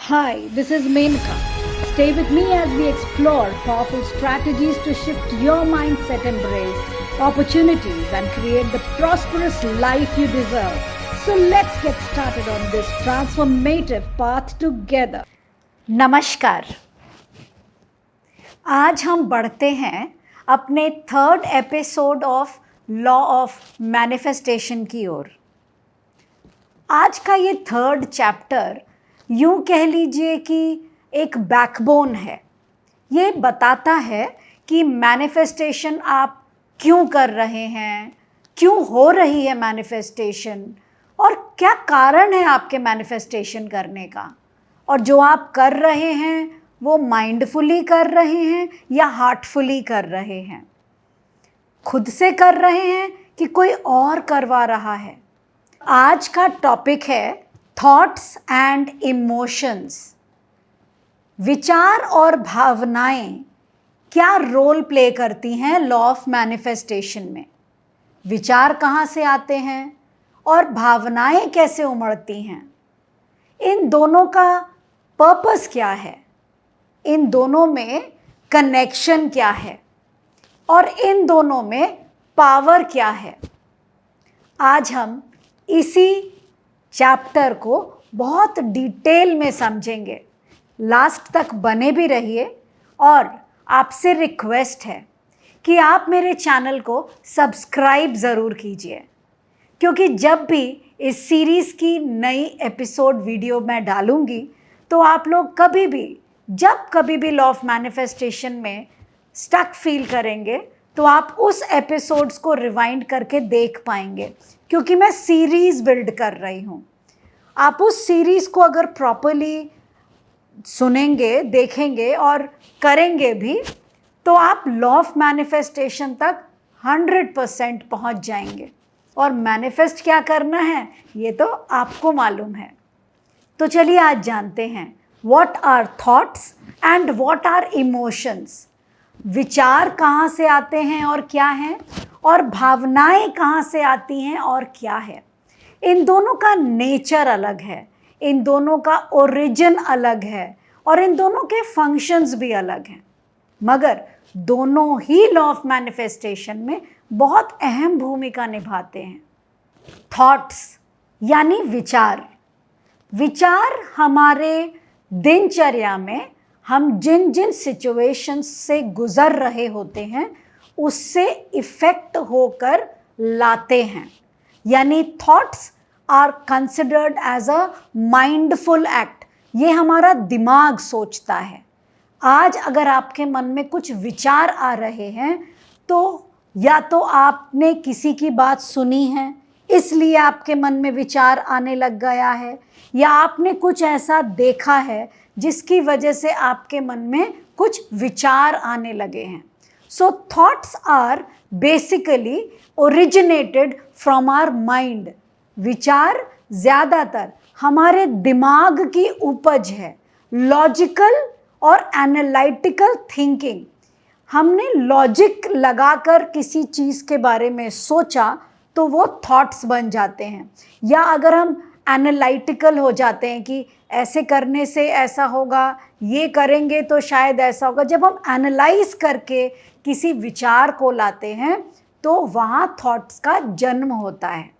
Hi, this is Menka. Stay with me as we explore powerful strategies to shift your mindset, embrace opportunities, and create the prosperous life you deserve. So let's get started on this transformative path together. नमस्कार। आज हम बढ़ते हैं अपने third episode of law of manifestation की ओर। आज का ये थर्ड चैप्टर यूं कह लीजिए कि एक बैकबोन है। ये बताता है कि मैनिफेस्टेशन आप क्यों कर रहे हैं, क्यों हो रही है मैनिफेस्टेशन, और क्या कारण है आपके मैनिफेस्टेशन करने का, और जो आप कर रहे हैं वो माइंडफुली कर रहे हैं या हार्टफुली कर रहे हैं, खुद से कर रहे हैं कि कोई और करवा रहा है। आज का टॉपिक है थॉट्स एंड इमोशंस। विचार और भावनाएं क्या रोल प्ले करती हैं लॉ ऑफ मैनिफेस्टेशन में। विचार कहाँ से आते हैं और भावनाएं कैसे उमड़ती हैं, इन दोनों का पर्पस क्या है, इन दोनों में कनेक्शन क्या है, और इन दोनों में पावर क्या है। आज हम इसी चैप्टर को बहुत डिटेल में समझेंगे। लास्ट तक बने भी रहिए, और आपसे रिक्वेस्ट है कि आप मेरे चैनल को सब्सक्राइब ज़रूर कीजिए, क्योंकि जब भी इस सीरीज़ की नई एपिसोड वीडियो मैं डालूँगी तो आप लोग कभी भी, जब कभी भी लॉ ऑफ मैनिफेस्टेशन में स्टक फील करेंगे तो आप उस एपिसोड्स को रिवाइंड करके देख पाएंगे, क्योंकि मैं सीरीज़ बिल्ड कर रही हूँ। आप उस सीरीज़ को अगर प्रॉपर्ली सुनेंगे, देखेंगे और करेंगे भी, तो आप लॉ ऑफ मैनिफेस्टेशन तक 100% पहुँच जाएंगे। और मैनिफेस्ट क्या करना है ये तो आपको मालूम है। तो चलिए आज जानते हैं what are thoughts and what are emotions. विचार कहाँ से आते हैं और क्या हैं, और भावनाएं कहाँ से आती हैं और क्या है। इन दोनों का नेचर अलग है, इन दोनों का ओरिजिन अलग है, और इन दोनों के फंक्शंस भी अलग हैं, मगर दोनों ही लॉ ऑफ मैनिफेस्टेशन में बहुत अहम भूमिका निभाते हैं। थॉट्स यानी विचार। विचार हमारे दिनचर्या में हम जिन जिन सिचुएशंस से गुज़र रहे होते हैं उससे इफ़ेक्ट होकर लाते हैं। यानी thoughts are considered as a mindful act. ये हमारा दिमाग सोचता है। आज अगर आपके मन में कुछ विचार आ रहे हैं तो या तो आपने किसी की बात सुनी है इसलिए आपके मन में विचार आने लग गया है, या आपने कुछ ऐसा देखा है जिसकी वजह से आपके मन में कुछ विचार आने लगे हैं। So thoughts are basically originated from our mind. विचार ज़्यादातर हमारे दिमाग की उपज है। लॉजिकल और एनालिटिकल थिंकिंग, हमने लॉजिक लगाकर किसी चीज़ के बारे में सोचा तो वो थॉट्स बन जाते हैं। या अगर हम एनालिटिकल हो जाते हैं कि ऐसे करने से ऐसा होगा, ये करेंगे तो शायद ऐसा होगा, जब हम एनालाइज करके किसी विचार को लाते हैं तो वहाँ थॉट्स का जन्म होता है।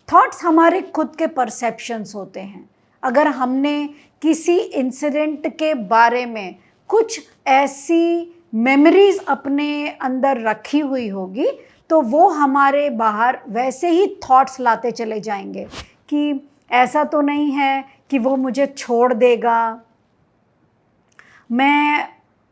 थॉट्स हमारे खुद के परसेप्शंस होते हैं। अगर हमने किसी इंसिडेंट के बारे में कुछ ऐसी मेमोरीज अपने अंदर रखी हुई होगी तो वो हमारे बाहर वैसे ही थॉट्स लाते चले जाएंगे कि ऐसा तो नहीं है कि वो मुझे छोड़ देगा, मैं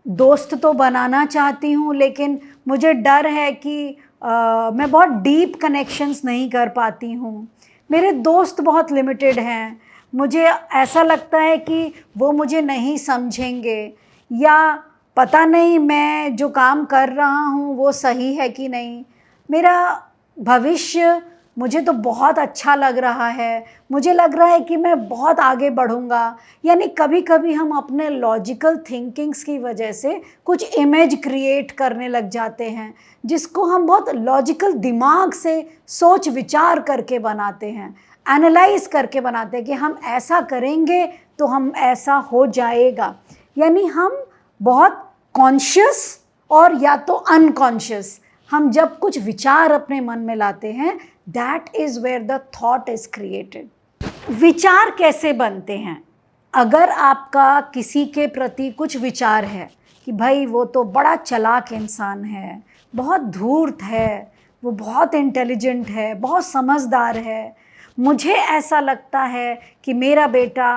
दोस्त तो बनाना चाहती हूँ लेकिन मुझे डर है कि मैं बहुत डीप कनेक्शंस नहीं कर पाती हूँ, मेरे दोस्त बहुत लिमिटेड हैं, मुझे ऐसा लगता है कि वो मुझे नहीं समझेंगे, या पता नहीं मैं जो काम कर रहा हूँ वो सही है कि नहीं, मेरा भविष्य मुझे तो बहुत अच्छा लग रहा है, मुझे लग रहा है कि मैं बहुत आगे बढ़ूँगा। यानी कभी कभी हम अपने लॉजिकल थिंकिंग्स की वजह से कुछ इमेज क्रिएट करने लग जाते हैं जिसको हम बहुत लॉजिकल दिमाग से सोच विचार करके बनाते हैं, एनालाइज करके बनाते हैं कि हम ऐसा करेंगे तो हम ऐसा हो जाएगा। यानी हम बहुत कॉन्शियस और या तो अनकॉन्शियस, हम जब कुछ विचार अपने मन में लाते हैं, that is where the thought is created. विचार कैसे बनते हैं? अगर आपका किसी के प्रति कुछ विचार है कि भाई वो तो बड़ा चालाक इंसान है, बहुत धूर्त है, वो बहुत इंटेलिजेंट है, बहुत समझदार है, मुझे ऐसा लगता है कि मेरा बेटा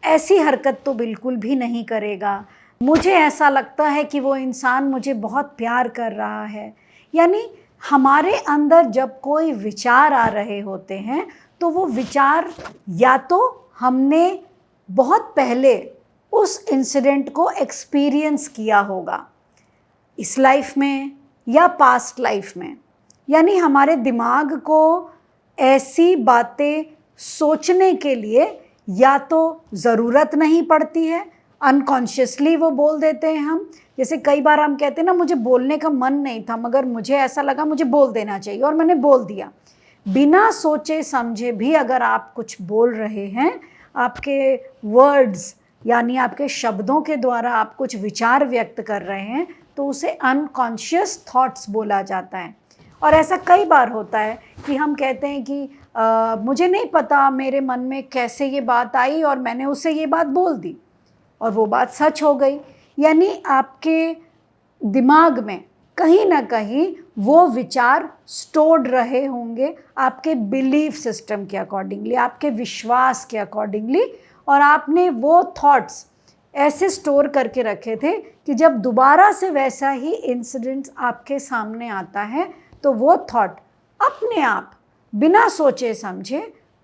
ऐसी हरकत तो बिल्कुल भी नहीं करेगा, मुझे ऐसा लगता है कि वो इंसान मुझे बहुत प्यार कर रहा है। यानी हमारे अंदर जब कोई विचार आ रहे होते हैं तो वो विचार या तो हमने बहुत पहले उस इंसिडेंट को एक्सपीरियंस किया होगा, इस लाइफ में या पास्ट लाइफ में। यानी हमारे दिमाग को ऐसी बातें सोचने के लिए या तो ज़रूरत नहीं पड़ती है, अनकॉन्शियसली वो बोल देते हैं हम। जैसे कई बार हम कहते हैं ना, मुझे बोलने का मन नहीं था मगर मुझे ऐसा लगा मुझे बोल देना चाहिए और मैंने बोल दिया। बिना सोचे समझे भी अगर आप कुछ बोल रहे हैं, आपके वर्ड्स यानी आपके शब्दों के द्वारा आप कुछ विचार व्यक्त कर रहे हैं, तो उसे अनकॉन्शियस थॉट्स बोला जाता है। और ऐसा कई बार होता है कि हम कहते हैं कि मुझे नहीं पता मेरे मन में कैसे ये बात आई और मैंने उसे ये बात बोल दी और वो बात सच हो गई। यानी आपके दिमाग में कहीं ना कहीं वो विचार स्टोर्ड रहे होंगे आपके बिलीफ सिस्टम के अकॉर्डिंगली, आपके विश्वास के अकॉर्डिंगली, और आपने वो थॉट्स ऐसे स्टोर करके रखे थे कि जब दोबारा से वैसा ही इंसिडेंट आपके सामने आता है तो वो थॉट अपने आप बिना सोचे समझे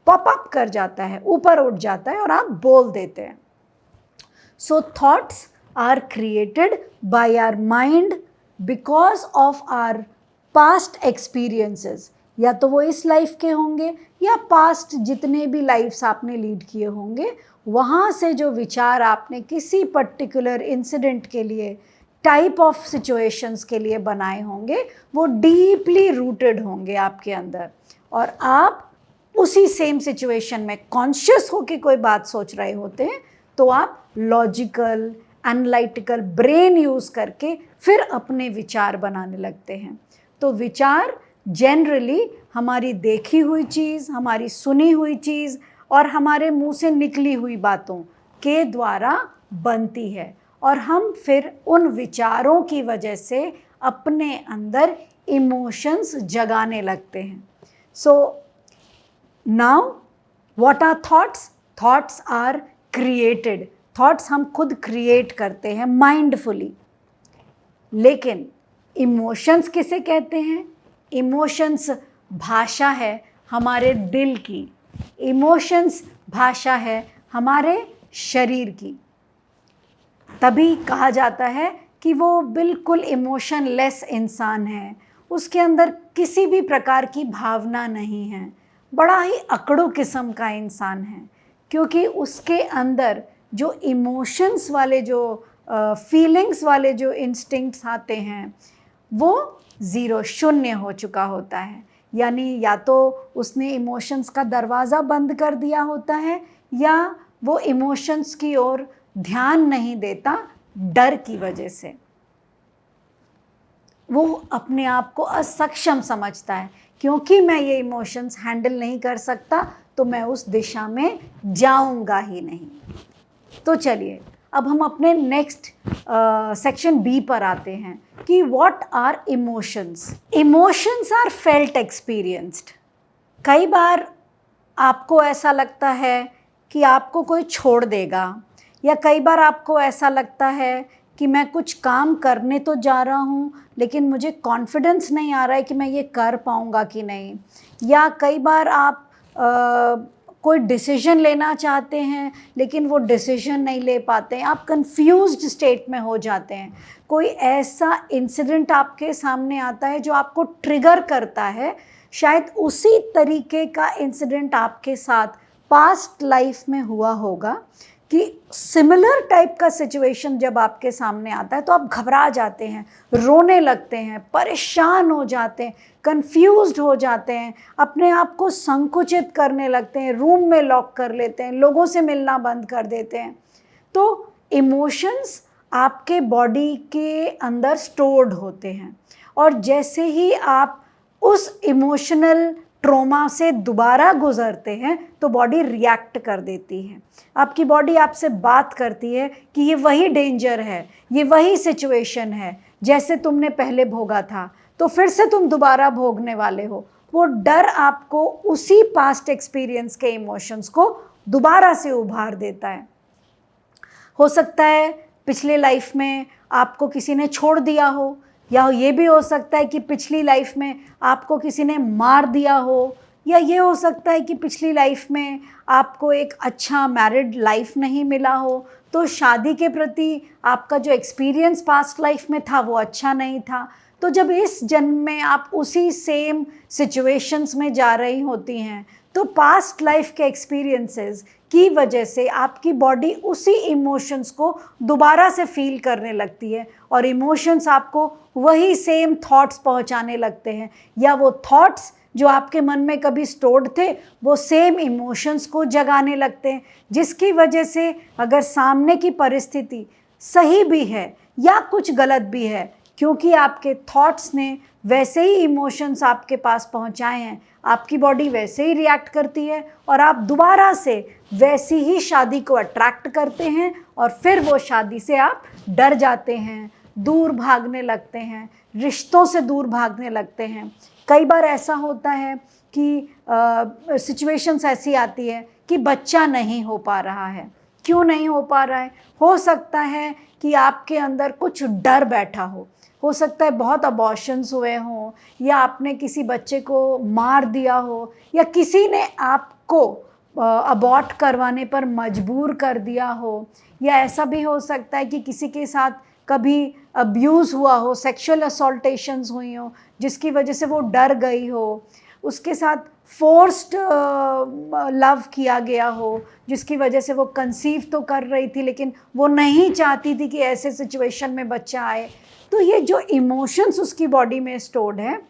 पॉप अप कर जाता है, ऊपर उठ जाता है और आप बोल देते हैं। So thoughts are created by our mind because of our past experiences. या तो वो इस लाइफ के होंगे या पास्ट जितने भी लाइफ्स आपने लीड किए होंगे, वहाँ से जो विचार आपने किसी पर्टिकुलर इंसिडेंट के लिए, टाइप ऑफ सिचुएशंस के लिए बनाए होंगे, वो डीपली रूटेड होंगे आपके अंदर। और आप उसी सेम सिचुएशन में कॉन्शियस होकर कोई बात सोच रहे होते हैं तो आप लॉजिकल एनालिटिकल ब्रेन यूज़ करके फिर अपने विचार बनाने लगते हैं। तो विचार जनरली हमारी देखी हुई चीज़, हमारी सुनी हुई चीज़ और हमारे मुंह से निकली हुई बातों के द्वारा बनती है और हम फिर उन विचारों की वजह से अपने अंदर इमोशंस जगाने लगते हैं। So now what are thoughts? Thoughts are created. Thoughts हम खुद क्रिएट करते हैं माइंडफुली। लेकिन इमोशंस किसे कहते हैं? इमोशंस भाषा है हमारे दिल की, इमोशंस भाषा है हमारे शरीर की। तभी कहा जाता है कि वो बिल्कुल इमोशनलेस इंसान है, उसके अंदर किसी भी प्रकार की भावना नहीं है, बड़ा ही अकड़ू किस्म का इंसान है, क्योंकि उसके अंदर जो इमोशंस वाले, जो फीलिंग्स वाले जो इंस्टिंक्ट्स आते हैं वो ज़ीरो, शून्य हो चुका होता है। यानी या तो उसने इमोशंस का दरवाज़ा बंद कर दिया होता है या वो इमोशंस की ओर ध्यान नहीं देता डर की वजह से। वो अपने आप को असक्षम समझता है, क्योंकि मैं ये इमोशंस हैंडल नहीं कर सकता तो मैं उस दिशा में जाऊंगा ही नहीं। तो चलिए अब हम अपने नेक्स्ट सेक्शन बी पर आते हैं कि what are emotions. Emotions are felt experienced. कई बार आपको ऐसा लगता है कि आपको कोई छोड़ देगा, या कई बार आपको ऐसा लगता है कि मैं कुछ काम करने तो जा रहा हूँ लेकिन मुझे कॉन्फिडेंस नहीं आ रहा है कि मैं ये कर पाऊँगा कि नहीं। या कई बार आप कोई डिसीजन लेना चाहते हैं लेकिन वो डिसीजन नहीं ले पाते हैं, आप कंफ्यूज्ड स्टेट में हो जाते हैं। कोई ऐसा इंसिडेंट आपके सामने आता है जो आपको ट्रिगर करता है, शायद उसी तरीके का इंसिडेंट आपके साथ पास्ट लाइफ में हुआ होगा कि सिमिलर टाइप का सिचुएशन जब आपके सामने आता है तो आप घबरा जाते हैं, रोने लगते हैं, परेशान हो जाते हैं, कंफ्यूज्ड हो जाते हैं, अपने आप को संकुचित करने लगते हैं, रूम में लॉक कर लेते हैं, लोगों से मिलना बंद कर देते हैं। तो इमोशंस आपके बॉडी के अंदर स्टोर्ड होते हैं और जैसे ही आप उस इमोशनल ट्रॉमा से दोबारा गुजरते हैं तो बॉडी रिएक्ट कर देती है। आपकी बॉडी आपसे बात करती है कि ये वही डेंजर है, ये वही सिचुएशन है जैसे तुमने पहले भोगा था, तो फिर से तुम दोबारा भोगने वाले हो। वो डर आपको उसी पास्ट एक्सपीरियंस के इमोशंस को दोबारा से उभार देता है। हो सकता है पिछले लाइफ में आपको किसी ने छोड़ दिया हो, या ये भी हो सकता है कि पिछली लाइफ में आपको किसी ने मार दिया हो, या ये हो सकता है कि पिछली लाइफ में आपको एक अच्छा मैरिड लाइफ नहीं मिला हो, तो शादी के प्रति आपका जो एक्सपीरियंस पास्ट लाइफ में था वो अच्छा नहीं था। तो जब इस जन्म में आप उसी सेम सिचुएशंस में जा रही होती हैं तो पास्ट लाइफ के एक्सपीरियंसेस की वजह से आपकी बॉडी उसी इमोशंस को दोबारा से फील करने लगती है और इमोशंस आपको वही सेम थॉट्स पहुंचाने लगते हैं, या वो थॉट्स जो आपके मन में कभी स्टोर्ड थे वो सेम इमोशंस को जगाने लगते हैं, जिसकी वजह से अगर सामने की परिस्थिति सही भी है या कुछ गलत भी है, क्योंकि आपके थॉट्स ने वैसे ही इमोशंस आपके पास पहुंचाए हैं, आपकी बॉडी वैसे ही रिएक्ट करती है और आप दोबारा से वैसी ही शादी को अट्रैक्ट करते हैं और फिर वो शादी से आप डर जाते हैं, दूर भागने लगते हैं, रिश्तों से दूर भागने लगते हैं। कई बार ऐसा होता है कि सिचुएशंस ऐसी आती है कि बच्चा नहीं हो पा रहा है। क्यों नहीं हो पा रहा है? हो सकता है कि आपके अंदर कुछ डर बैठा हो सकता है बहुत अबॉर्शंस हुए हों, या आपने किसी बच्चे को मार दिया हो, या किसी ने आपको अबॉर्ट करवाने पर मजबूर कर दिया हो, या ऐसा भी हो सकता है कि किसी के साथ कभी अब्यूज़ हुआ हो, सेक्सुअल असॉल्टेशंस हुई हो जिसकी वजह से वो डर गई हो, उसके साथ फोर्स्ड लव किया गया हो जिसकी वजह से वो कंसीव तो कर रही थी लेकिन वो नहीं चाहती थी कि ऐसे सिचुएशन में बच्चा आए। तो ये जो इमोशंस उसकी बॉडी में स्टोर्ड है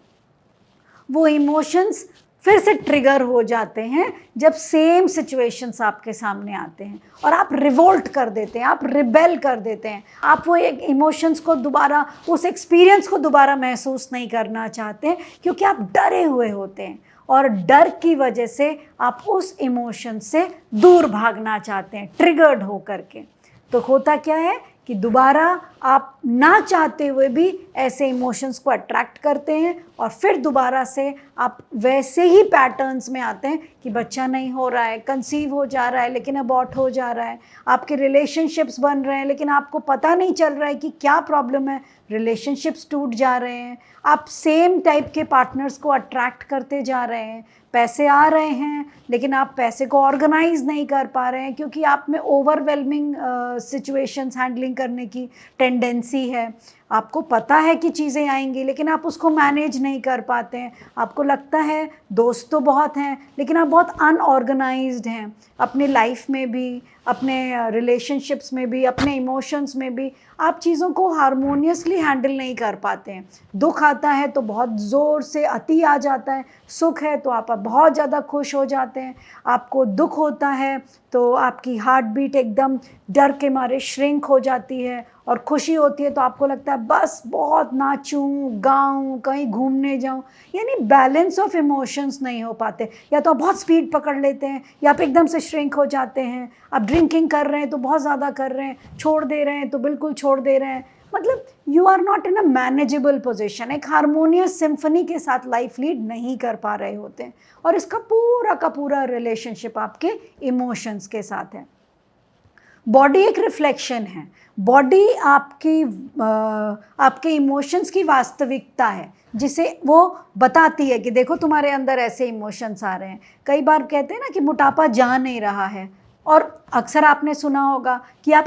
वो इमोशंस फिर से ट्रिगर हो जाते हैं जब सेम सिचुएशंस आपके सामने आते हैं और आप रिवोल्ट कर देते हैं, आप रिबेल कर देते हैं, आप वो एक इमोशंस को दोबारा, उस एक्सपीरियंस को दोबारा महसूस नहीं करना चाहते हैं क्योंकि आप डरे हुए होते हैं और डर की वजह से आप उस इमोशन से दूर भागना चाहते हैं ट्रिगर्ड हो करके। तो होता क्या है कि दोबारा आप ना चाहते हुए भी ऐसे इमोशंस को अट्रैक्ट करते हैं और फिर दोबारा से आप वैसे ही पैटर्न्स में आते हैं कि बच्चा नहीं हो रहा है, कंसीव हो जा रहा है लेकिन अबॉर्ट हो जा रहा है, आपके रिलेशनशिप्स बन रहे हैं लेकिन आपको पता नहीं चल रहा है कि क्या प्रॉब्लम है, रिलेशनशिप्स टूट जा रहे हैं, आप सेम टाइप के पार्टनर्स को अट्रैक्ट करते जा रहे हैं, पैसे आ रहे हैं लेकिन आप पैसे को ऑर्गेनाइज नहीं कर पा रहे हैं क्योंकि आप में ओवरवेलमिंग सिचुएशंस हैंडलिंग करने की टेंडेंसी है। आपको पता है कि चीज़ें आएंगी लेकिन आप उसको मैनेज नहीं कर पाते हैं। आपको लगता है दोस्त तो बहुत हैं लेकिन आप बहुत अनऑर्गेनाइज्ड हैं अपने लाइफ में भी, अपने रिलेशनशिप्स में भी, अपने इमोशंस में भी। आप चीज़ों को हारमोनियसली हैंडल नहीं कर पाते हैं। दुख आता है तो बहुत ज़ोर से अति आ जाता है, सुख है तो आप बहुत ज़्यादा खुश हो जाते हैं, आपको दुख होता है तो आपकी हार्ट बीट एकदम डर के मारे श्रिंक हो जाती है, और खुशी होती है तो आपको लगता है बस बहुत नाचूं, गाऊं, कहीं घूमने जाऊं। यानी बैलेंस ऑफ इमोशंस नहीं हो पाते। या तो आप बहुत स्पीड पकड़ लेते हैं या आप एकदम से श्रिंक हो जाते हैं। आप ड्रिंकिंग कर रहे हैं तो बहुत ज़्यादा कर रहे हैं, छोड़ दे रहे हैं तो बिल्कुल छोड़ दे रहे हैं। मतलब you are not in a manageable position, एक हारमोनियस सिम्फनी के साथ लाइफ लीड नहीं कर पा रहे होते हैं। और इसका पूरा का पूरा रिलेशनशिप आपके इमोशंस के साथ है। बॉडी एक रिफ्लेक्शन है, बॉडी आपके इमोशंस की वास्तविकता है जिसे वो बताती है कि देखो तुम्हारे अंदर ऐसे इमोशंस आ रहे हैं। कई बार कहते हैं ना कि मोटापा जा नहीं रहा है, और अक्सर आपने सुना होगा कि आप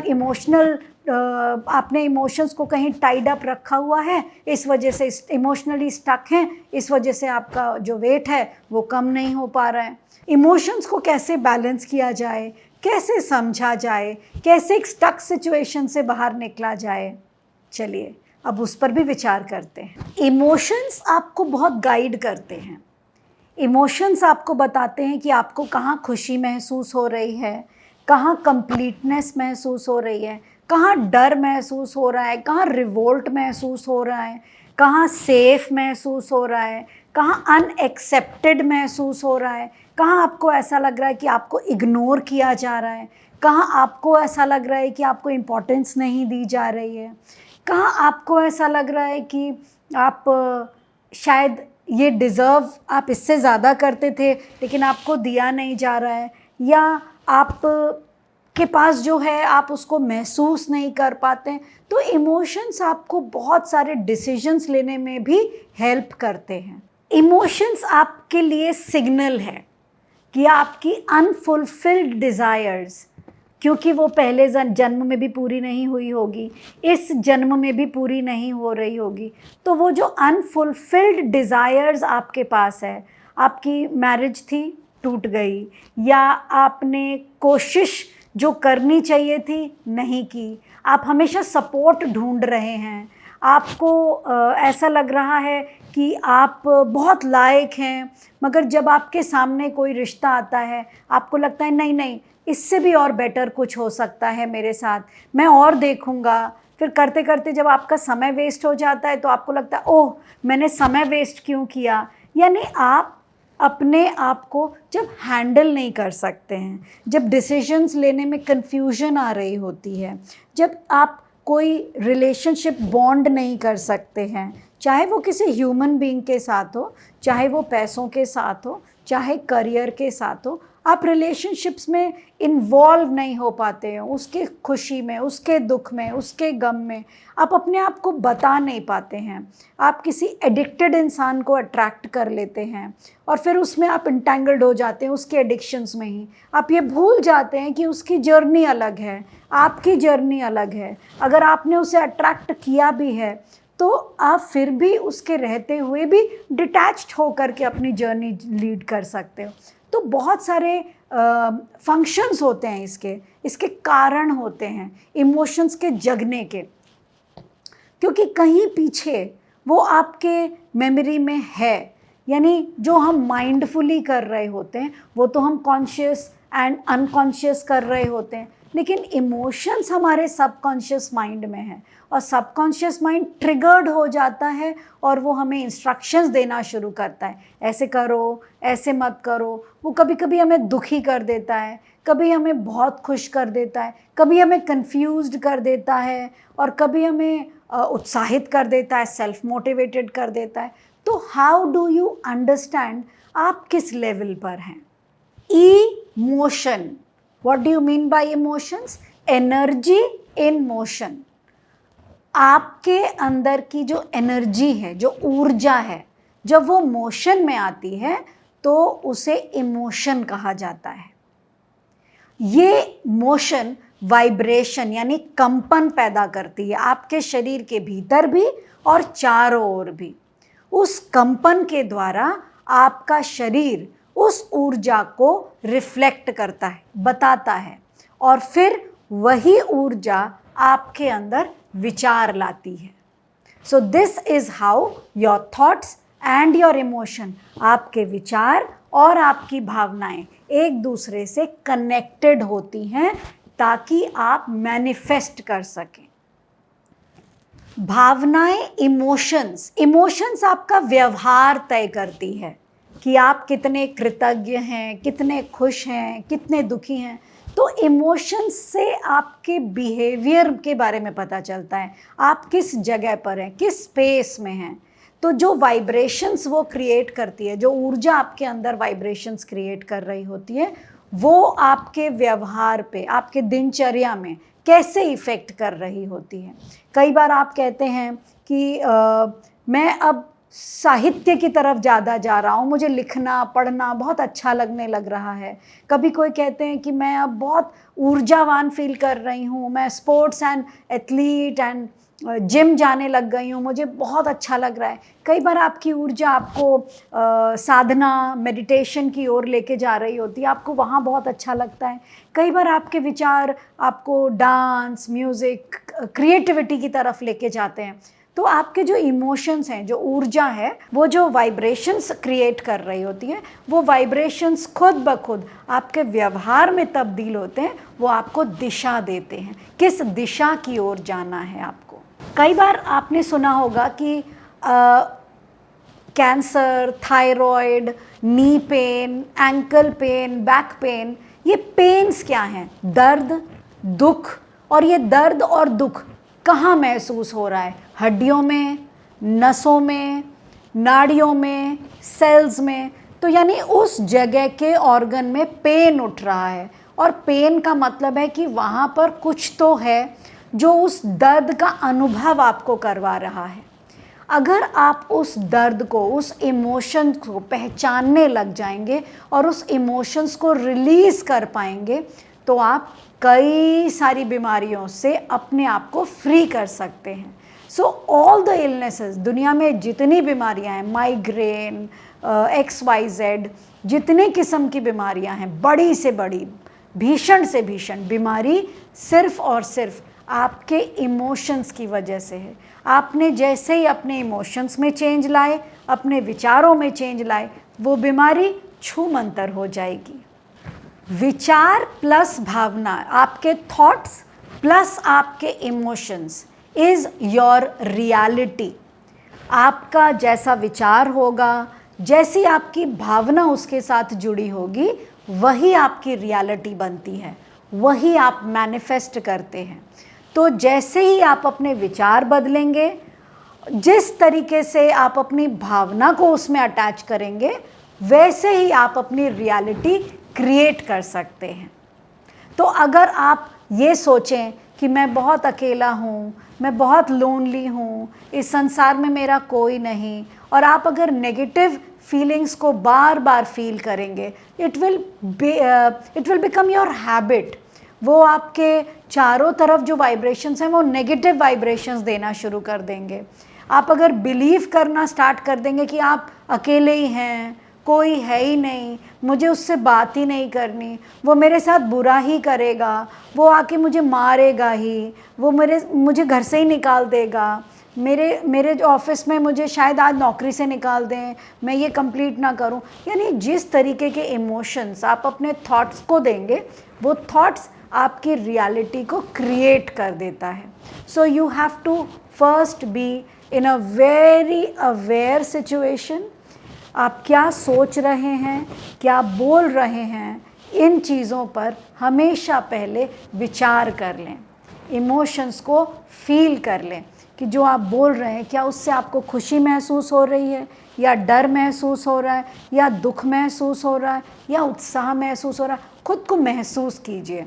आपने इमोशंस को कहीं टाइड अप रखा हुआ है, इस वजह से इमोशनली स्टक हैं, इस वजह से आपका जो वेट है वो कम नहीं हो पा रहा है। इमोशंस को कैसे बैलेंस किया जाए, कैसे समझा जाए, कैसे एक स्टक सिचुएशन से बाहर निकला जाए। चलिए अब उस पर भी विचार करते हैं। इमोशंस आपको बहुत गाइड करते हैं। इमोशंस आपको बताते हैं कि आपको कहाँ खुशी महसूस हो रही है, कहाँ कंप्लीटनेस महसूस हो रही है, कहाँ डर महसूस हो रहा है, कहाँ रिवोल्ट महसूस हो रहा है, कहाँ सेफ महसूस हो रहा है, कहाँ अनएक्सेप्टेड महसूस हो रहा है, कहाँ आपको ऐसा लग रहा है कि आपको इग्नोर किया जा रहा है, कहाँ आपको ऐसा लग रहा है कि आपको इम्पोर्टेंस नहीं दी जा रही है, कहाँ आपको ऐसा लग रहा है कि आप शायद ये डिज़र्व आप इससे ज़्यादा करते थे लेकिन आपको दिया नहीं जा रहा है, या आप के पास जो है आप उसको महसूस नहीं कर पाते हैं। तो इमोशंस आपको बहुत सारे डिसीजंस लेने में भी हेल्प करते हैं। इमोशंस आपके लिए सिग्नल है कि आपकी अनफुलफिल्ड डिज़ायर्स, क्योंकि वो पहले जन्म में भी पूरी नहीं हुई होगी, इस जन्म में भी पूरी नहीं हो रही होगी, तो वो जो अनफुलफिल्ड डिज़ायर्स आपके पास है, आपकी मैरिज थी टूट गई, या आपने कोशिश जो करनी चाहिए थी नहीं की, आप हमेशा सपोर्ट ढूंढ रहे हैं, आपको ऐसा लग रहा है कि आप बहुत लायक हैं, मगर जब आपके सामने कोई रिश्ता आता है आपको लगता है नहीं नहीं, इससे भी और बेटर कुछ हो सकता है मेरे साथ, मैं और देखूँगा। फिर करते करते जब आपका समय वेस्ट हो जाता है तो आपको लगता है ओह मैंने समय वेस्ट क्यों किया। यानी आप अपने आप को जब हैंडल नहीं कर सकते हैं, जब डिसीजंस लेने में कन्फ्यूजन आ रही होती है, जब आप कोई रिलेशनशिप बॉन्ड नहीं कर सकते हैं, चाहे वो किसी ह्यूमन बीइंग के साथ हो, चाहे वो पैसों के साथ हो, चाहे करियर के साथ हो, आप रिलेशनशिप्स में इन्वॉल्व नहीं हो पाते हैं, उसके खुशी में, उसके दुख में, उसके गम में आप अपने आप को बता नहीं पाते हैं। आप किसी एडिक्टेड इंसान को अट्रैक्ट कर लेते हैं और फिर उसमें आप इंटेंगल्ड हो जाते हैं, उसके एडिक्शंस में ही। आप ये भूल जाते हैं कि उसकी जर्नी अलग है, आपकी जर्नी अलग है। अगर आपने उसे अट्रैक्ट किया भी है तो आप फिर भी उसके रहते हुए भी डिटैच्ड होकर के अपनी जर्नी लीड कर सकते हो। तो बहुत सारे फंक्शंस होते हैं इसके कारण होते हैं इमोशंस के जगने के, क्योंकि कहीं पीछे वो आपके मेमोरी में है। यानी जो हम माइंडफुली कर रहे होते हैं वो तो हम कॉन्शियस एंड अनकॉन्शियस कर रहे होते हैं, लेकिन इमोशंस हमारे सबकॉन्शियस माइंड में है और सबकॉन्शियस माइंड ट्रिगर्ड हो जाता है और वो हमें इंस्ट्रक्शंस देना शुरू करता है, ऐसे करो, ऐसे मत करो। वो कभी कभी हमें दुखी कर देता है, कभी हमें बहुत खुश कर देता है, कभी हमें कंफ्यूज्ड कर देता है और कभी हमें उत्साहित कर देता है, सेल्फ मोटिवेटेड कर देता है। तो हाउ डू यू अंडरस्टैंड आप किस लेवल पर हैं। Emotion, what do you mean by emotions? Energy in motion. आपके अंदर की जो एनर्जी है, जो ऊर्जा है, जब वो मोशन में आती है तो उसे इमोशन कहा जाता है। ये मोशन वाइब्रेशन यानी कंपन पैदा करती है आपके शरीर के भीतर भी और चारों ओर भी। उस कंपन के द्वारा आपका शरीर उस ऊर्जा को रिफ्लेक्ट करता है, बताता है, और फिर वही ऊर्जा आपके अंदर विचार लाती है। So this is how your thoughts and your emotion, आपके विचार और आपकी भावनाएं एक दूसरे से कनेक्टेड होती हैं ताकि आप मैनिफेस्ट कर सकें। भावनाएं, इमोशंस आपका व्यवहार तय करती है कि आप कितने कृतज्ञ हैं, कितने खुश हैं, कितने दुखी हैं। तो इमोशंस से आपके बिहेवियर के बारे में पता चलता है, आप किस जगह पर हैं, किस स्पेस में हैं। तो जो वाइब्रेशंस वो क्रिएट करती है, जो ऊर्जा आपके अंदर वाइब्रेशंस क्रिएट कर रही होती है, वो आपके व्यवहार पे, आपके दिनचर्या में कैसे इफ़ेक्ट कर रही होती है। कई बार आप कहते हैं कि मैं अब साहित्य की तरफ ज़्यादा जा रहा हूँ, मुझे लिखना पढ़ना बहुत अच्छा लगने लग रहा है। कभी कोई कहते हैं कि मैं अब बहुत ऊर्जावान फील कर रही हूँ, मैं sports and athlete and gym जाने लग गई हूँ, मुझे बहुत अच्छा लग रहा है। कई बार आपकी ऊर्जा आपको साधना मेडिटेशन की ओर लेके जा रही होती है, आपको वहाँ बहुत अच्छा लगता है। कई बार आपके विचार आपको डांस, म्यूज़िक, क्रिएटिविटी की तरफ लेके जाते हैं। तो आपके जो इमोशंस हैं, जो ऊर्जा है, वो जो वाइब्रेशंस क्रिएट कर रही होती है, वो वाइब्रेशंस खुद ब खुद आपके व्यवहार में तब्दील होते हैं, वो आपको दिशा देते हैं, किस दिशा की ओर जाना है आपको। कई बार आपने सुना होगा कि cancer, thyroid, knee pain, ankle pain, back pain, ये पेन्स क्या हैं? दर्द, दुख। और ये दर्द और दुख कहाँ महसूस हो रहा है? हड्डियों में, नसों में, नाड़ियों में, सेल्स में। तो यानी उस जगह के ऑर्गन में पेन उठ रहा है, और पेन का मतलब है कि वहाँ पर कुछ तो है जो उस दर्द का अनुभव आपको करवा रहा है। अगर आप उस दर्द को, उस इमोशन को पहचानने लग जाएंगे और उस इमोशंस को रिलीज़ कर पाएंगे, तो आप कई सारी बीमारियों से अपने आप को फ्री कर सकते हैं। सो ऑल द इलनेसेस, दुनिया में जितनी बीमारियां हैं, माइग्रेन, XYZ, जितने किस्म की बीमारियां हैं, बड़ी से बड़ी, भीषण से भीषण बीमारी सिर्फ और सिर्फ आपके इमोशंस की वजह से है। आपने जैसे ही अपने इमोशंस में चेंज लाए, अपने विचारों में चेंज लाए, वो बीमारी छूमंतर हो जाएगी। विचार प्लस भावना, आपके थॉट्स प्लस आपके इमोशंस इज़ योर रियलिटी। आपका जैसा विचार होगा, जैसी आपकी भावना उसके साथ जुड़ी होगी, वही आपकी रियलिटी बनती है, वही आप मैनिफेस्ट करते हैं। तो जैसे ही आप अपने विचार बदलेंगे, जिस तरीके से आप अपनी भावना को उसमें अटैच करेंगे, वैसे ही आप अपनी रियलिटी क्रिएट कर सकते हैं। तो अगर आप ये सोचें कि मैं बहुत अकेला हूँ, मैं बहुत लोनली हूँ, इस संसार में मेरा कोई नहीं, और आप अगर नेगेटिव फीलिंग्स को बार बार फील करेंगे, it will become your habit. वो आपके चारों तरफ जो वाइब्रेशंस हैं, वो नेगेटिव वाइब्रेशंस देना शुरू कर देंगे। आप अगर बिलीव करना स्टार्ट कर देंगे कि आप अकेले ही हैं, कोई है ही नहीं, मुझे उससे बात ही नहीं करनी, वो मेरे साथ बुरा ही करेगा, वो आके मुझे मारेगा ही, वो मुझे घर से ही निकाल देगा, मेरे ऑफिस में मुझे शायद आज नौकरी से निकाल दें, मैं ये कंप्लीट ना करूं। यानी जिस तरीके के इमोशंस आप अपने थॉट्स को देंगे, वो थॉट्स आपकी रियलिटी को क्रिएट कर देता है। So you have to first be in a very aware situation. आप क्या सोच रहे हैं, क्या बोल रहे हैं, इन चीज़ों पर हमेशा पहले विचार कर लें, इमोशंस को फील कर लें कि जो आप बोल रहे हैं, क्या उससे आपको खुशी महसूस हो रही है, या डर महसूस हो रहा है, या दुख महसूस हो रहा है, या उत्साह महसूस हो रहा है। खुद को महसूस कीजिए,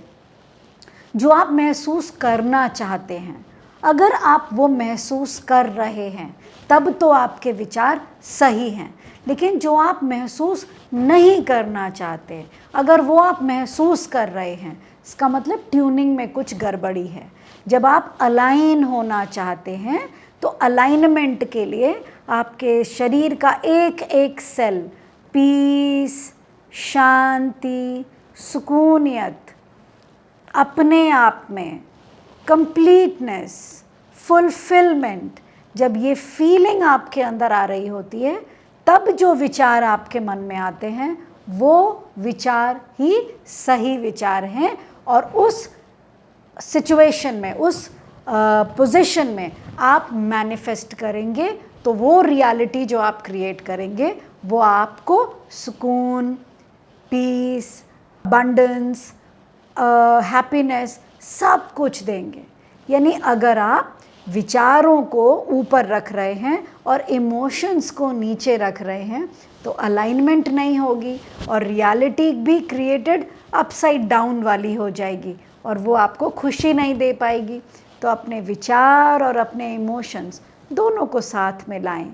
जो आप महसूस करना चाहते हैं। अगर आप वो महसूस कर रहे हैं, तब तो आपके विचार सही हैं। लेकिन जो आप महसूस नहीं करना चाहते, अगर वो आप महसूस कर रहे हैं, इसका मतलब ट्यूनिंग में कुछ गड़बड़ी है। जब आप अलाइन होना चाहते हैं, तो अलाइनमेंट के लिए आपके शरीर का एक एक सेल पीस, शांति, सुकूनियत, अपने आप में कंप्लीटनेस, फुलफिलमेंट, जब ये फीलिंग आपके अंदर आ रही होती है, तब जो विचार आपके मन में आते हैं, वो विचार ही सही विचार हैं। और उस सिचुएशन में, उस पोजीशन में आप मैनिफेस्ट करेंगे, तो वो रियलिटी जो आप क्रिएट करेंगे, वो आपको सुकून, पीस, अबंडेंस, हैप्पीनेस सब कुछ देंगे। यानी अगर आप विचारों को ऊपर रख रहे हैं और इमोशंस को नीचे रख रहे हैं, तो अलाइनमेंट नहीं होगी और रियलिटी भी क्रिएटेड अपसाइड डाउन वाली हो जाएगी, और वो आपको खुशी नहीं दे पाएगी। तो अपने विचार और अपने इमोशंस दोनों को साथ में लाएं,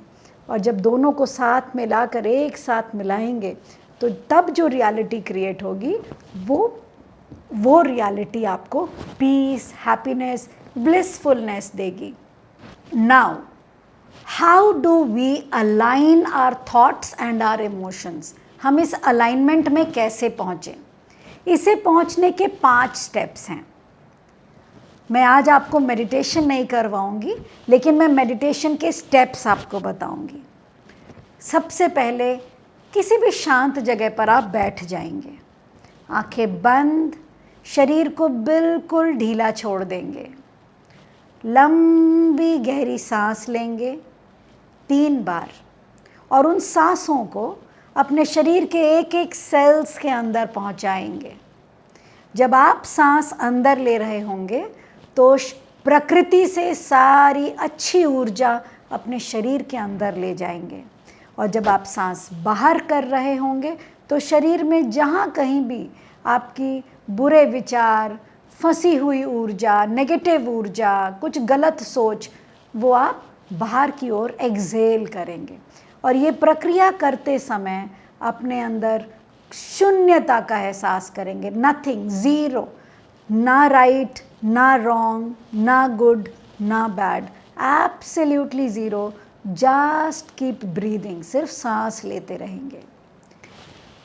और जब दोनों को साथ मिलाकर एक साथ मिलाएंगे तो तब जो रियलिटी क्रिएट होगी वो रियलिटी आपको पीस, हैप्पीनेस, ब्लिसफुलनेस देगी। Now how do we align our thoughts and our emotions? हम इस अलाइनमेंट में कैसे पहुँचें? इसे पहुँचने के 5 स्टेप्स हैं। मैं आज आपको मेडिटेशन नहीं करवाऊंगी, लेकिन मैं मेडिटेशन के स्टेप्स आपको बताऊंगी। सबसे पहले किसी भी शांत जगह पर आप बैठ जाएंगे, आंखें बंद, शरीर को बिल्कुल ढीला छोड़ देंगे, लंबी गहरी सांस लेंगे 3 बार और उन सांसों को अपने शरीर के एक एक सेल्स के अंदर पहुंचाएंगे। जब आप सांस अंदर ले रहे होंगे तो प्रकृति से सारी अच्छी ऊर्जा अपने शरीर के अंदर ले जाएंगे, और जब आप सांस बाहर कर रहे होंगे तो शरीर में जहाँ कहीं भी आपकी बुरे विचार, फंसी हुई ऊर्जा, नेगेटिव ऊर्जा, कुछ गलत सोच, वो आप बाहर की ओर एक्सहेल करेंगे। और ये प्रक्रिया करते समय अपने अंदर शून्यता का एहसास करेंगे। नथिंग, ज़ीरो, ना राइट, ना रॉन्ग, ना गुड, ना bad, absolutely zero. Just keep breathing, सिर्फ सांस लेते रहेंगे।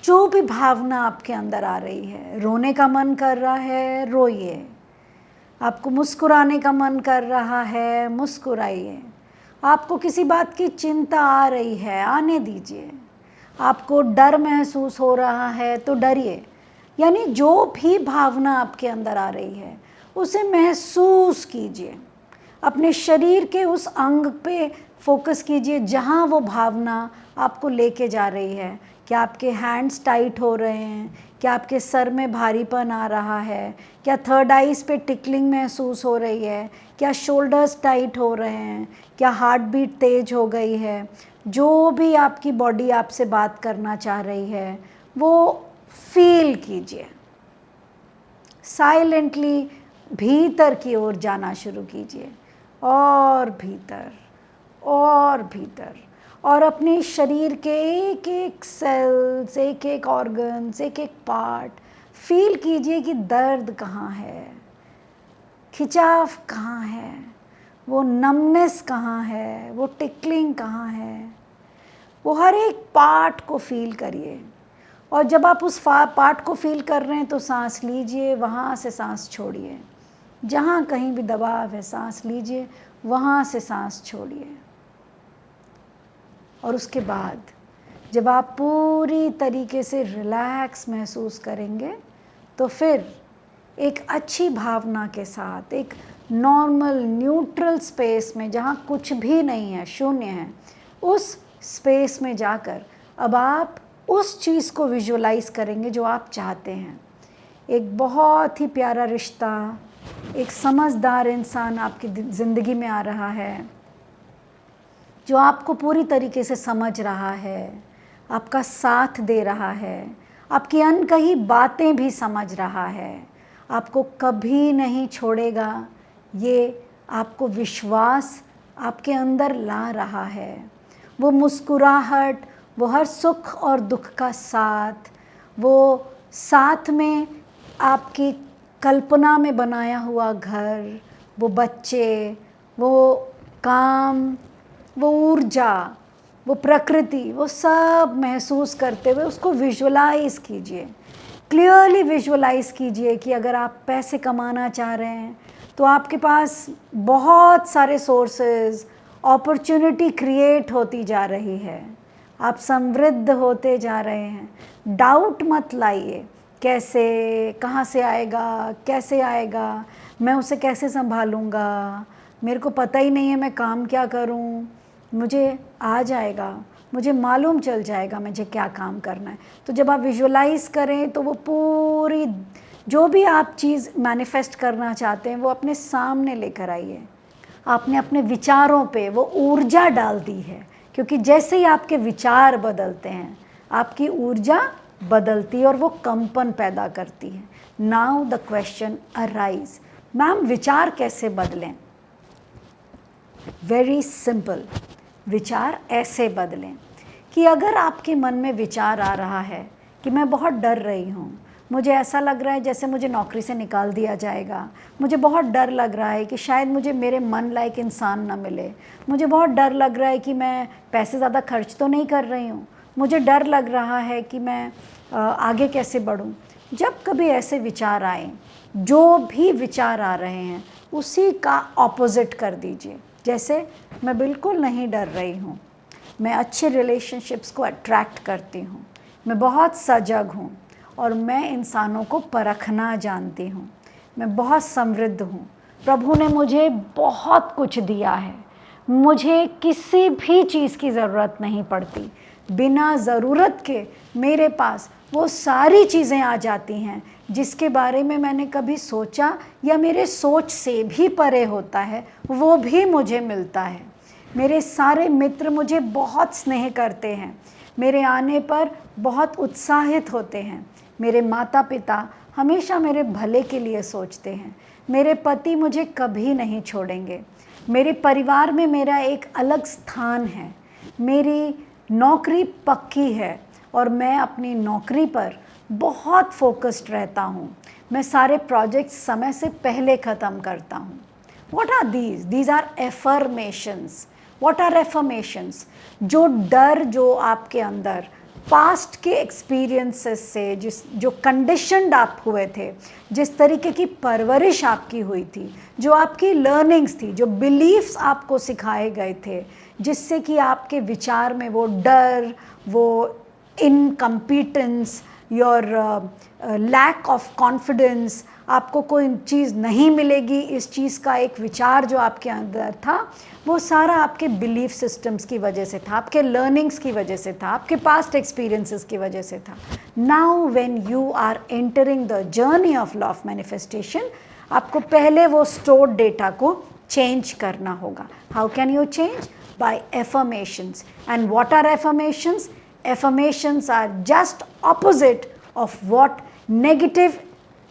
जो भी भावना आपके अंदर आ रही है, रोने का मन कर रहा है रोइए, आपको मुस्कुराने का मन कर रहा है मुस्कुराइए, आपको किसी बात की चिंता आ रही है आने दीजिए, आपको डर महसूस हो रहा है तो डरिए। यानी जो भी भावना आपके अंदर आ रही है उसे महसूस कीजिए, अपने शरीर के उस अंग पे फोकस कीजिए जहाँ वो भावना आपको लेके जा रही है। क्या आपके हैंड्स टाइट हो रहे हैं? क्या आपके सर में भारीपन आ रहा है? क्या थर्ड आइज़ पे टिकलिंग महसूस हो रही है? क्या शोल्डर्स टाइट हो रहे हैं? क्या हार्ट बीट तेज हो गई है? जो भी आपकी बॉडी आपसे बात करना चाह रही है वो फील कीजिए। साइलेंटली भीतर की ओर जाना शुरू कीजिए, और भीतर और भीतर, और अपने शरीर के एक एक सेल्स, एक एक ऑर्गन्स, एक एक पार्ट फील कीजिए कि दर्द कहाँ है, खिंचाव कहाँ है, वो नमनेस कहाँ है, वो टिकलिंग कहाँ है। वो हर एक पार्ट को फील करिए, और जब आप उस पार्ट को फील कर रहे हैं तो सांस लीजिए, वहाँ से सांस छोड़िए। जहाँ कहीं भी दबाव है सांस लीजिए, वहाँ से सांस छोड़िए। और उसके बाद जब आप पूरी तरीके से रिलैक्स महसूस करेंगे तो फिर एक अच्छी भावना के साथ एक नॉर्मल न्यूट्रल स्पेस में, जहाँ कुछ भी नहीं है, शून्य है, उस स्पेस में जाकर अब आप उस चीज़ को विजुअलाइज करेंगे जो आप चाहते हैं। एक बहुत ही प्यारा रिश्ता, एक समझदार इंसान आपकी ज़िंदगी में आ रहा है जो आपको पूरी तरीके से समझ रहा है, आपका साथ दे रहा है, आपकी अनकही बातें भी समझ रहा है, आपको कभी नहीं छोड़ेगा, ये आपको विश्वास आपके अंदर ला रहा है। वो मुस्कुराहट, वो हर सुख और दुख का साथ, वो साथ में आपकी कल्पना में बनाया हुआ घर, वो बच्चे, वो काम, वो ऊर्जा, वो प्रकृति, वो सब महसूस करते हुए उसको विजुअलाइज़ कीजिए। क्लियरली विजुअलाइज़ कीजिए कि अगर आप पैसे कमाना चाह रहे हैं तो आपके पास बहुत सारे सोर्सेज, अपॉर्चुनिटी क्रिएट होती जा रही है, आप समृद्ध होते जा रहे हैं। डाउट मत लाइए, कैसे, कहाँ से आएगा, कैसे आएगा, मैं उसे कैसे संभालूंगा, मेरे को पता ही नहीं है मैं काम क्या करूं, मुझे आ जाएगा, मुझे मालूम चल जाएगा मुझे क्या काम करना है। तो जब आप विजुअलाइज़ करें तो वो पूरी जो भी आप चीज़ मैनिफेस्ट करना चाहते हैं वो अपने सामने लेकर आइए। आपने अपने विचारों पे वो ऊर्जा डाल दी है, क्योंकि जैसे ही आपके विचार बदलते हैं आपकी ऊर्जा बदलती है और वो कंपन पैदा करती है। Now the question arise, ma'am विचार कैसे बदलें? वेरी सिंपल, विचार ऐसे बदलें कि अगर आपके मन में विचार आ रहा है कि मैं बहुत डर रही हूँ, मुझे ऐसा लग रहा है जैसे मुझे नौकरी से निकाल दिया जाएगा, मुझे बहुत डर लग रहा है कि शायद मुझे मेरे मन लायक इंसान ना मिले, मुझे बहुत डर लग रहा है कि मैं पैसे ज़्यादा खर्च तो नहीं कर रही हूँ, मुझे डर लग रहा है कि मैं आगे कैसे बढ़ूँ। जब कभी ऐसे विचार आए, जो भी विचार आ रहे हैं उसी का ऑपोजिट कर दीजिए। जैसे मैं बिल्कुल नहीं डर रही हूँ, मैं अच्छे रिलेशनशिप्स को अट्रैक्ट करती हूँ, मैं बहुत सजग हूँ और मैं इंसानों को परखना जानती हूँ, मैं बहुत समृद्ध हूँ, प्रभु ने मुझे बहुत कुछ दिया है, मुझे किसी भी चीज़ की ज़रूरत नहीं पड़ती, बिना ज़रूरत के मेरे पास वो सारी चीज़ें आ जाती हैं जिसके बारे में मैंने कभी सोचा या मेरे सोच से भी परे होता है, वो भी मुझे मिलता है। मेरे सारे मित्र मुझे बहुत स्नेह करते हैं, मेरे आने पर बहुत उत्साहित होते हैं, मेरे माता पिता हमेशा मेरे भले के लिए सोचते हैं, मेरे पति मुझे कभी नहीं छोड़ेंगे, मेरे परिवार में मेरा एक अलग स्थान है, मेरी नौकरी पक्की है और मैं अपनी नौकरी पर बहुत फोकस्ड रहता हूँ, मैं सारे प्रोजेक्ट्स समय से पहले ख़त्म करता हूँ। What are these? These are affirmations. What are affirmations? जो डर जो आपके अंदर पास्ट के एक्सपीरियंसेस से जो कंडीशनड आप हुए थे, जिस तरीके की परवरिश आपकी हुई थी, जो आपकी लर्निंग्स थी, जो बिलीफ्स आपको सिखाए गए थे, जिससे कि आपके विचार में वो डर, वो incompetence, your lack of confidence, आपको कोई चीज़ नहीं मिलेगी, इस चीज़ का एक विचार जो आपके अंदर था, वो सारा आपके बिलीफ सिस्टम्स की वजह से था, आपके लर्निंग्स की वजह से था, आपके पास्ट एक्सपीरियंसेस की वजह से था। Now when you are entering the journey of law of manifestation, आपको पहले वो स्टोर्ड डेटा को चेंज करना होगा। How can you change? By affirmations. And what are affirmations? Affirmations are just opposite of what negative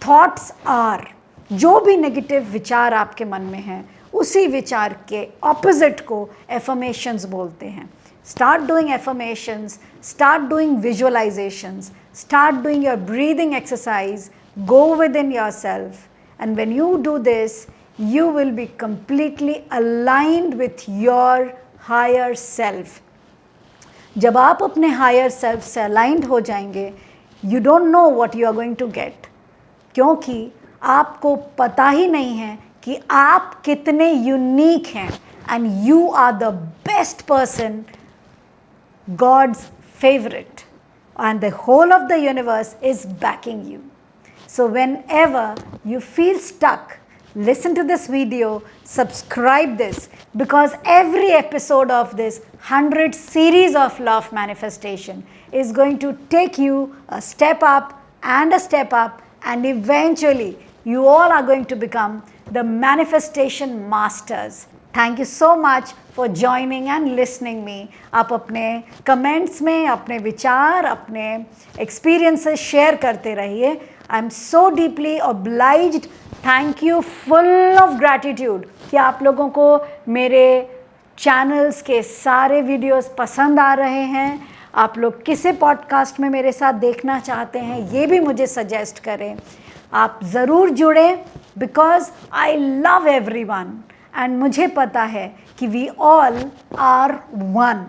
thoughts are. जो भी negative विचार आपके मन में हैं, उसी विचार के ऑपोजिट को affirmations बोलते हैं। Start doing affirmations, start doing visualizations, start doing your breathing exercise, go within yourself, and when you do this, you will be completely aligned with your higher self. जब आप अपने हायर सेल्फ से aligned हो जाएंगे, you don't know what you are going to get, क्योंकि आपको पता ही नहीं है कि आप कितने यूनिक हैं, and you are the best person, God's favourite, and the whole of the universe is backing you. So whenever you feel stuck, listen to this video, subscribe this, because every episode of this 100 series of law of manifestation is going to take you a step up, and eventually you all are going to become the manifestation masters. Thank you so much for joining and listening me. आप अपने comments में अपने विचार, अपने experiences share करते रहिए. I am so deeply obliged. Thank you, full of gratitude कि आप लोगों को मेरे चैनल्स के सारे वीडियोस पसंद आ रहे हैं. आप लोग किसे पॉडकास्ट में मेरे साथ देखना चाहते हैं, ये भी मुझे सजेस्ट करें. आप ज़रूर जुड़ें, because I love everyone, and मुझे पता है कि we all are one,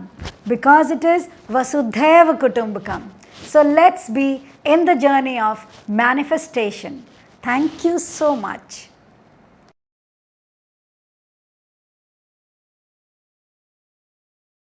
because it is वसुधैव कुटुंबकम. So let's be in the journey of manifestation. Thank you so much.